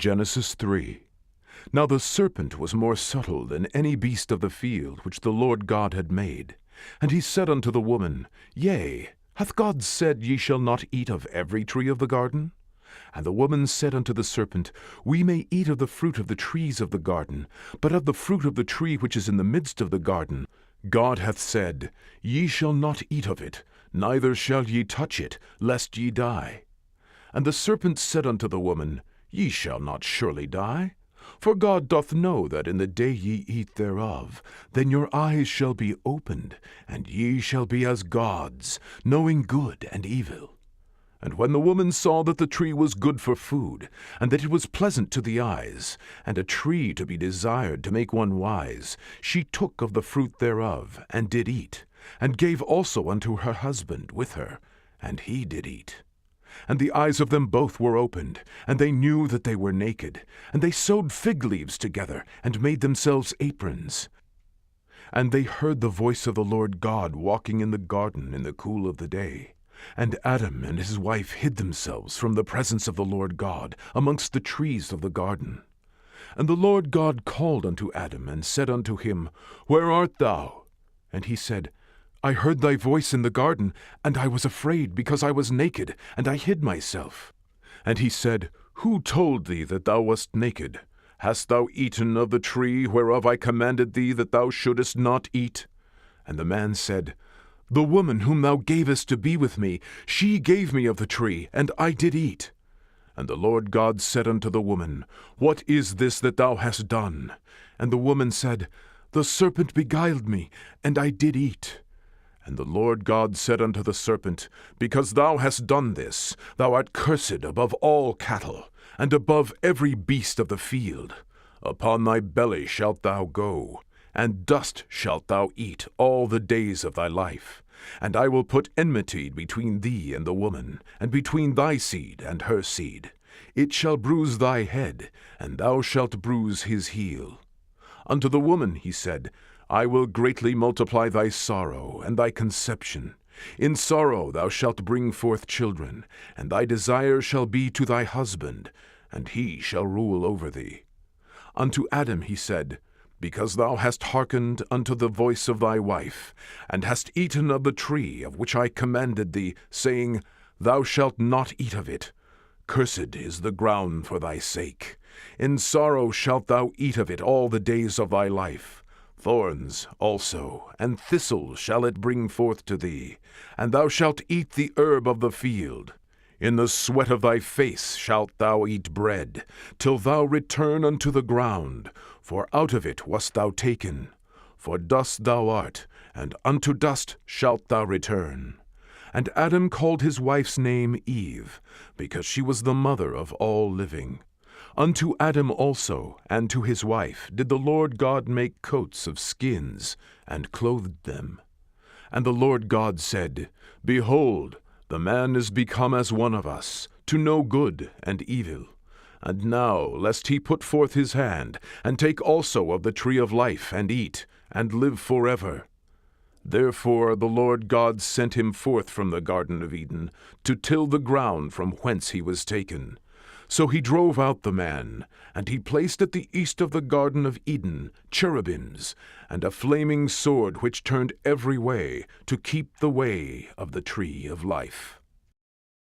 Genesis 3. Now the serpent was more subtle than any beast of the field which the Lord God had made. And he said unto the woman, Yea, hath God said, Ye shall not eat of every tree of the garden? And the woman said unto the serpent, We may eat of the fruit of the trees of the garden, but of the fruit of the tree which is in the midst of the garden, God hath said, Ye shall not eat of it, neither shall ye touch it, lest ye die. And the serpent said unto the woman, Ye shall not surely die. For God doth know that in the day ye eat thereof, then your eyes shall be opened, and ye shall be as gods, knowing good and evil. And when the woman saw that the tree was good for food, and that it was pleasant to the eyes, and a tree to be desired to make one wise, she took of the fruit thereof, and did eat, and gave also unto her husband with her, and he did eat. And the eyes of them both were opened, and they knew that they were naked, and they sewed fig leaves together, and made themselves aprons. And they heard the voice of the Lord God walking in the garden in the cool of the day. And Adam and his wife hid themselves from the presence of the Lord God amongst the trees of the garden. And the Lord God called unto Adam, and said unto him, Where art thou? And he said, I heard thy voice in the garden, and I was afraid, because I was naked, and I hid myself. And he said, Who told thee that thou wast naked? Hast thou eaten of the tree whereof I commanded thee that thou shouldest not eat? And the man said, The woman whom thou gavest to be with me, she gave me of the tree, and I did eat. And the Lord God said unto the woman, What is this that thou hast done? And the woman said, The serpent beguiled me, and I did eat. And the Lord God said unto the serpent, Because thou hast done this, thou art cursed above all cattle, and above every beast of the field. Upon thy belly shalt thou go, and dust shalt thou eat all the days of thy life. And I will put enmity between thee and the woman, and between thy seed and her seed. It shall bruise thy head, and thou shalt bruise his heel. Unto the woman he said, I will greatly multiply thy sorrow and thy conception. In sorrow thou shalt bring forth children, and thy desire shall be to thy husband, and he shall rule over thee. Unto Adam he said, Because thou hast hearkened unto the voice of thy wife, and hast eaten of the tree of which I commanded thee, saying, Thou shalt not eat of it. Cursed is the ground for thy sake. In sorrow shalt thou eat of it all the days of thy life. Thorns also and thistles shall it bring forth to thee, and thou shalt eat the herb of the field. In the sweat of thy face shalt thou eat bread, till thou return unto the ground, for out of it wast thou taken. For dust thou art, and unto dust shalt thou return. And Adam called his wife's name Eve, because she was the mother of all living. Unto Adam also, and to his wife, did the Lord God make coats of skins, and clothed them. And the Lord God said, Behold, the man is become as one of us, to know good and evil. And now, lest he put forth his hand, and take also of the tree of life, and eat, and live forever. Therefore the Lord God sent him forth from the Garden of Eden, to till the ground from whence he was taken. So he drove out the man, and he placed at the east of the Garden of Eden cherubims, and a flaming sword which turned every way, to keep the way of the tree of life.